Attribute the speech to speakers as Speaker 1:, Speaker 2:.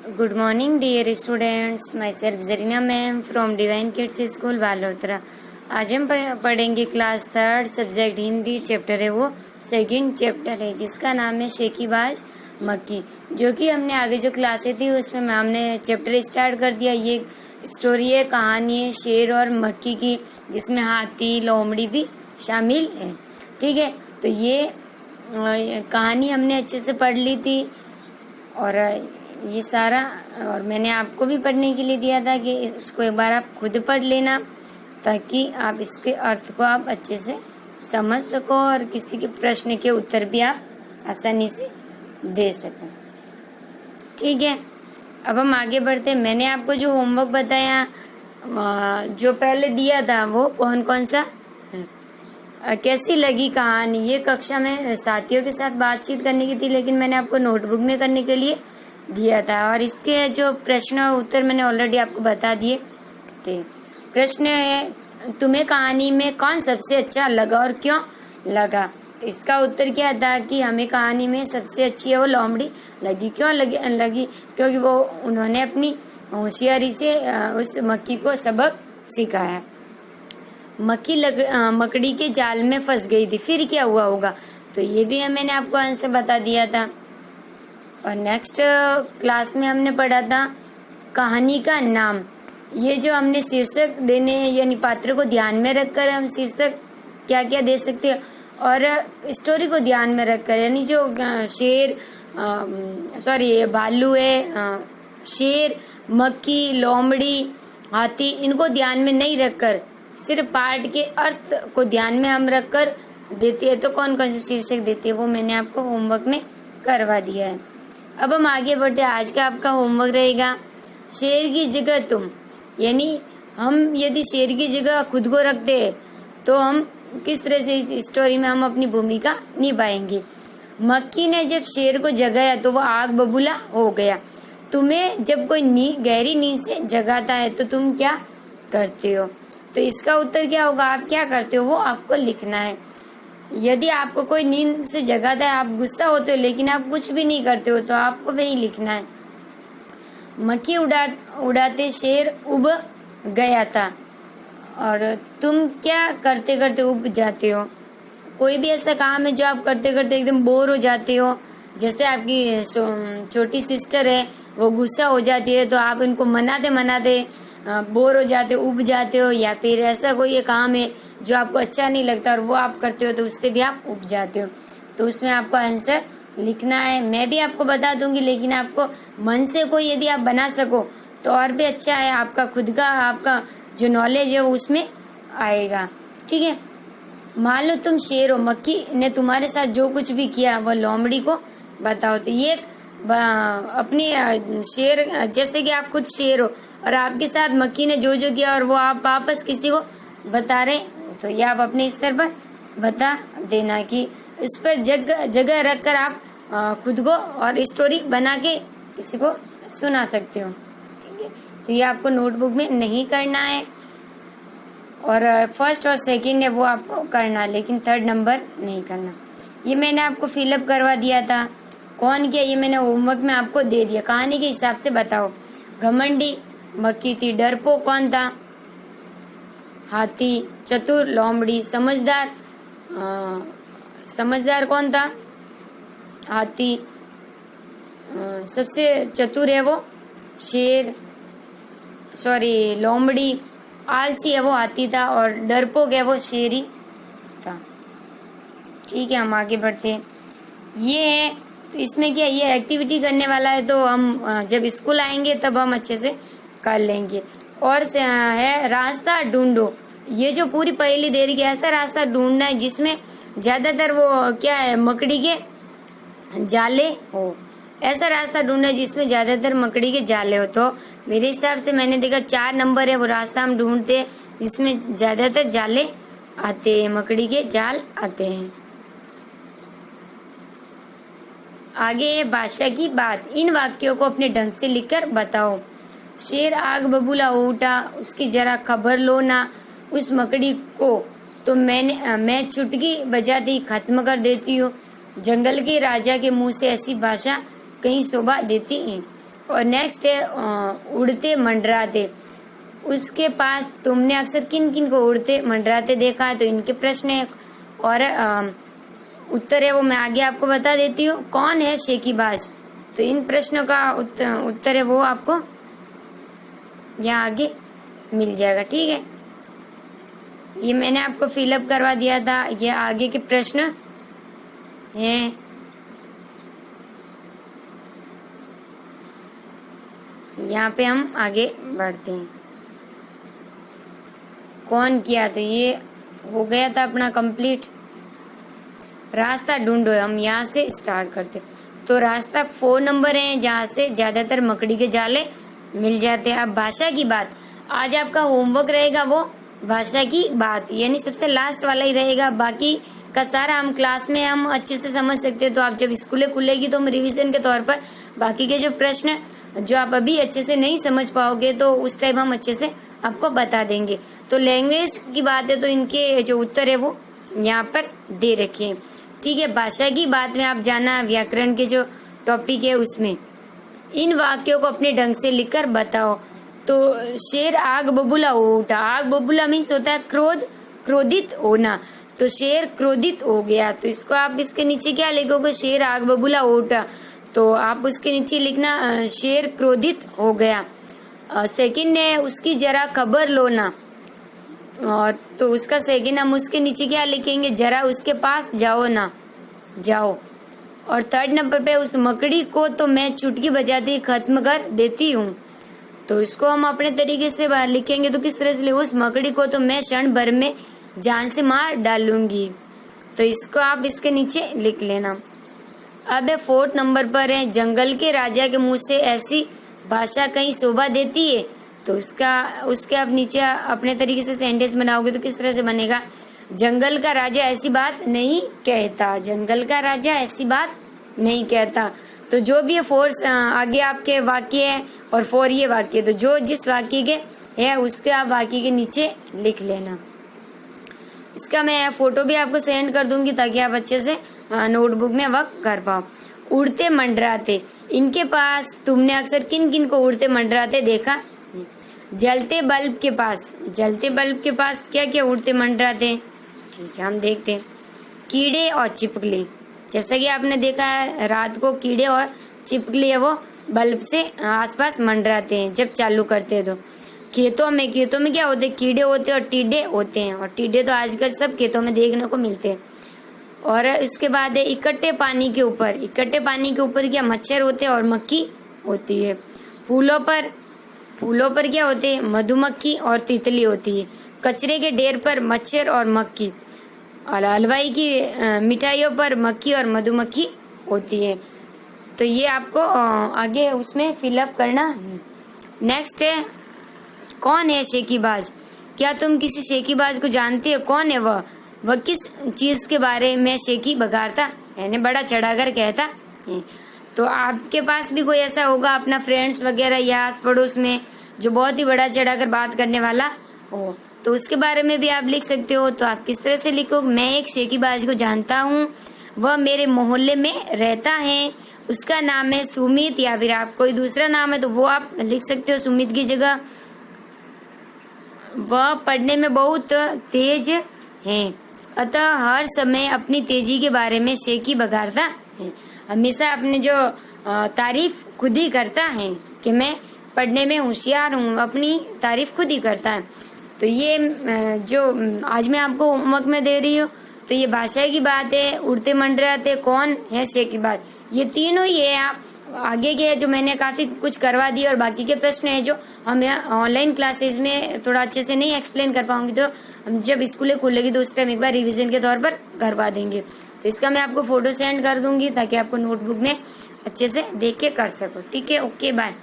Speaker 1: Good morning dear students, my self Zarina ma'am from divine kids school Balotra. आज हम पढ़ेंगे class 3 subject Hindi. Chapter है वो सेकंड चैप्टर है जिसका नाम है शेकीबाज मक्की। जो कि हमने आगे जो क्लासें थी उसमें हमने चैप्टर स्टार्ट कर दिया। ये स्टोरी है, कहानी है शेर और मक्की की, जिसमें हाथी लोमड़ी भी शामिल है। ठीक है, तो ये कहानी हमने अच्छे से पढ़ ली थी और ये सारा, और मैंने आपको भी पढ़ने के लिए दिया था कि इसको एक बार आप खुद पढ़ लेना ताकि आप इसके अर्थ को आप अच्छे से समझ सको और किसी के प्रश्न के उत्तर भी आप आसानी से दे सको। ठीक है, अब हम आगे बढ़ते हैं। मैंने आपको जो होमवर्क बताया जो पहले दिया था वो कौन कौन सा कैसी लगी कहानी, ये कक्षा में साथियों के साथ बातचीत करने की थी, लेकिन मैंने आपको नोटबुक में करने के लिए दिया था। और इसके जो प्रश्न और उत्तर मैंने ऑलरेडी आपको बता दिए थे। प्रश्न है, तुम्हें कहानी में कौन सबसे अच्छा लगा और क्यों लगा? तो इसका उत्तर क्या था कि हमें कहानी में सबसे अच्छी है वो लोमड़ी लगी। क्यों लगी? क्योंकि वो उन्होंने अपनी होशियारी से उस मक्की को सबक सिखाया। मक्की मकड़ी के जाल में फंस गई थी, फिर क्या हुआ होगा? तो ये भी मैंने आपको आंसर बता दिया था। और नेक्स्ट क्लास में हमने पढ़ा था कहानी का नाम। ये जो हमने शीर्षक देने यानी पात्र को ध्यान में रखकर हम शीर्षक क्या क्या दे सकते हैं, और स्टोरी को ध्यान में रखकर, यानी जो शेर भालू है, शेर, मक्की, लोमड़ी, हाथी, इनको ध्यान में नहीं रखकर सिर्फ पाठ के अर्थ को ध्यान में हम रखकर देती है तो कौन कौन से शीर्षक देती है वो मैंने आपको होमवर्क में करवा दिया है। अब हम आगे बढ़ते हैं। आज का आपका होमवर्क रहेगा शेर की जगह तुम, यानी हम यदि शेर की जगह खुद को रखते हैं तो हम किस तरह से इस स्टोरी में हम अपनी भूमिका निभाएंगे। मक्की ने जब शेर को जगाया तो वो आग बबूला हो गया। तुम्हें जब कोई गहरी नींद से जगाता है तो तुम क्या करते हो? तो इसका उत्तर क्या होगा? आप क्या करते हो वो आपको लिखना है। यदि आपको कोई नींद से जगाता है, आप गुस्सा होते हो लेकिन आप कुछ भी नहीं करते हो, तो आपको वही लिखना है। मक्खी उड़ाते शेर उब गया था और तुम क्या करते करते उब जाते हो? कोई भी ऐसा काम है जो आप करते करते एकदम बोर हो जाते हो, जैसे आपकी छोटी सिस्टर है वो गुस्सा हो जाती है तो आप इनको मनाते बोर हो जाते हो, उब जाते हो, या फिर ऐसा कोई काम है जो आपको अच्छा नहीं लगता और वो आप करते हो तो उससे भी आप उब जाते हो, तो उसमें आपको आंसर लिखना है। मैं भी आपको बता दूंगी, लेकिन आपको मन से कोई यदि आप बना सको तो और भी अच्छा है, आपका खुद का आपका जो नॉलेज है वो उसमें आएगा। ठीक है, मान लो तुम शेर हो, मक्की ने तुम्हारे साथ जो कुछ भी किया वह लोमड़ी को बताओ। तो ये अपनी शेर, जैसे कि आप खुद शेर हो और आपके साथ मक्की ने जो जो किया और वो आप वापस किसी को बता रहे, तो ये आप अपने स्तर पर बता देना कि उस पर जगह रख कर आप खुद को और स्टोरी बना के किसी को सुना सकते हो। ठीक है, तो ये आपको नोटबुक में नहीं करना है, और फर्स्ट और सेकंड है वो आपको करना, लेकिन थर्ड नंबर नहीं करना। ये मैंने आपको फिलअप करवा दिया था। कौन किया? ये मैंने होमवर्क में आपको दे दिया। कहानी के हिसाब से बताओ। घमंडी मक्की थी, डरपोक कौन था? हाथी, चतुर लोमड़ी, समझदार कौन था? हाथी, सबसे चतुर है वो शेर, लोमड़ी, आलसी है वो हाथी था, और डरपोक है वो शेरी था। ठीक है, हम आगे बढ़ते हैं। ये है, तो इसमें क्या, ये एक्टिविटी करने वाला है, तो हम जब स्कूल आएंगे तब हम अच्छे से कर लेंगे। और है रास्ता ढूंढो। ये जो पूरी पहेली दे रही है, ऐसा रास्ता ढूंढना है जिसमें ज्यादातर वो क्या है, मकड़ी के जाले हो। ऐसा रास्ता ढूंढना है जिसमें ज्यादातर मकड़ी के जाले हो। तो मेरे हिसाब से मैंने देखा 4 नंबर है वो रास्ता हम ढूंढते हैं जिसमें ज्यादातर जाले आते हैं, मकड़ी के जाल आते हैं। आगे है भाषा की बात। इन वाक्यों को अपने ढंग से लिखकर बताओ। शेर आग बबूला हो उठा, उसकी जरा खबर लो ना उस मकड़ी को, तो मैं चुटकी बजाती ही खत्म कर देती हूँ। जंगल के राजा के मुंह से ऐसी भाषा कहीं शोभा देती है। और नेक्स्ट है उड़ते मंडराते। उसके पास तुमने अक्सर किन किन को उड़ते मंडराते देखा है, तो इनके प्रश्न है। और उत्तर है वो मैं आगे आपको बता देती हूँ। कौन है शेकीबाज, तो इन प्रश्नों का उत्तर है वो आपको यहाँ आगे मिल जाएगा। ठीक है, ये मैंने आपको फिलअप करवा दिया था। ये आगे के प्रश्न हैं। यहाँ पे हम आगे बढ़ते हैं। कौन किया, तो ये हो गया था अपना कंप्लीट। रास्ता ढूंढो, हम यहाँ से स्टार्ट करते। तो रास्ता 4 नंबर है जहाँ से ज्यादातर मकड़ी के जाले मिल जाते हैं। अब भाषा की बात, आज आपका होमवर्क रहेगा वो भाषा की बात, यानी सबसे लास्ट वाला ही रहेगा। बाकी का सारा हम क्लास में हम अच्छे से समझ सकते हैं। तो आप जब स्कूलें खुलेगी तो हम रिवीजन के तौर पर बाकी के जो प्रश्न जो आप अभी अच्छे से नहीं समझ पाओगे तो उस टाइम हम अच्छे से आपको बता देंगे। तो लैंग्वेज की बात है तो इनके जो उत्तर है वो यहाँ पर दे रखे हैं। ठीक है, भाषा की बात में आप जाना व्याकरण के जो टॉपिक है उसमें इन वाक्यों को अपने ढंग से लिखकर बताओ। तो शेर आग बबूला हो उठा। आग बबूला मीन्स होता है क्रोध, क्रोधित होना। तो शेर क्रोधित हो गया, तो इसको आप इसके नीचे क्या लिखोगे, शेर आग बबूला हो उठा। तो आप उसके नीचे लिखना शेर क्रोधित हो गया। सेकंड है उसकी जरा खबर लो ना, और तो उसका सेकंड हम उसके नीचे क्या लिखेंगे, जरा उसके पास जाओ ना, जाओ। और थर्ड नंबर पे उस मकड़ी को तो मैं चुटकी बजाती खत्म कर देती हूँ। तो इसको हम अपने तरीके से लिखेंगे तो किस तरह से, उस मकड़ी को तो मैं क्षण भर में जान से मार डालूंगी। तो इसको आप इसके नीचे लिख लेना। अब 4th नंबर पर है जंगल के राजा के मुंह से ऐसी भाषा कहीं शोभा देती है। तो उसके आप नीचे अपने तरीके से सेंटेंस बनाओगे तो किस तरह से बनेगा, जंगल का राजा ऐसी बात नहीं कहता, जंगल का राजा ऐसी बात नहीं कहता। तो जो भी 4 आगे आपके वाक्य है और 4 ये वाक्य, तो जो जिस वाक्य के है उसके आप वाक्य के नीचे लिख लेना। इसका मैं फोटो भी आपको सेंड कर दूंगी ताकि आप अच्छे से नोटबुक में वर्क कर पाओ। उड़ते मंडराते, इनके पास तुमने अक्सर किन किन को उड़ते मंडराते देखा, जलते बल्ब के पास। जलते बल्ब के पास क्या क्या उड़ते मंडराते हैं, ठीक है हम देखते हैं। कीड़े और चिपकली, जैसा कि आपने देखा है रात को कीड़े और चिपकली है वो बल्ब से आसपास मंडराते हैं जब चालू करते हैं। तो खेतों में क्या होते हैं, कीड़े होते हैं और टीडे होते हैं। और टीडे तो आजकल सब खेतों में देखने को मिलते हैं। और इसके बाद है इकट्ठे पानी के ऊपर। इकट्ठे पानी के ऊपर क्या मच्छर होते हैं और मक्खी होती है। फूलों पर क्या होते हैं, मधुमक्खी और तितली होती है। कचरे के ढेर पर मच्छर और मक्खी। और हलवाई की मिठाइयों पर मक्खी और मधुमक्खी होती है। तो ये आपको आगे उसमें फिलअप करना। नेक्स्ट है कौन है शेकीबाज। क्या तुम किसी शेकीबाज को जानते हो, कौन है वह किस चीज के बारे में शेकी बघारता यानी बड़ा चढ़ाकर कहता है। तो आपके पास भी कोई ऐसा होगा अपना फ्रेंड्स वगैरह या आस पड़ोस में जो बहुत ही बड़ा चढ़ाकर बात करने वाला हो, तो उसके बारे में भी आप लिख सकते हो। तो आप किस तरह से लिखो, मैं एक शेकीबाज को जानता हूँ, वह मेरे मोहल्ले में रहता है, उसका नाम है सुमित। या फिर आप कोई दूसरा नाम है तो वो आप लिख सकते हो सुमित की जगह। वह पढ़ने में बहुत तेज है, अतः हर समय अपनी तेजी के बारे में शेकी बघारता है। हमेशा अपने जो तारीफ खुद ही करता है कि मैं पढ़ने में होशियार हूँ, अपनी तारीफ खुद ही करता है। तो ये जो आज मैं आपको होमवर्क में दे रही हूँ, तो ये भाषा की बात है, उड़ते मंडराते, कौन है शेकीबाज, ये तीनों ही है। आप आगे के जो मैंने काफ़ी कुछ करवा दिया और बाकी के प्रश्न है जो हम यहाँ ऑनलाइन क्लासेस में थोड़ा अच्छे से नहीं एक्सप्लेन कर पाऊंगी, तो हम जब स्कूलें खुलेगी तो उस टाइम एक बार रिवीजन के तौर पर करवा देंगे। तो इसका मैं आपको फोटो सेंड कर दूंगी ताकि आपको नोटबुक में अच्छे से देख के कर सको। ठीक है, ओके बाय।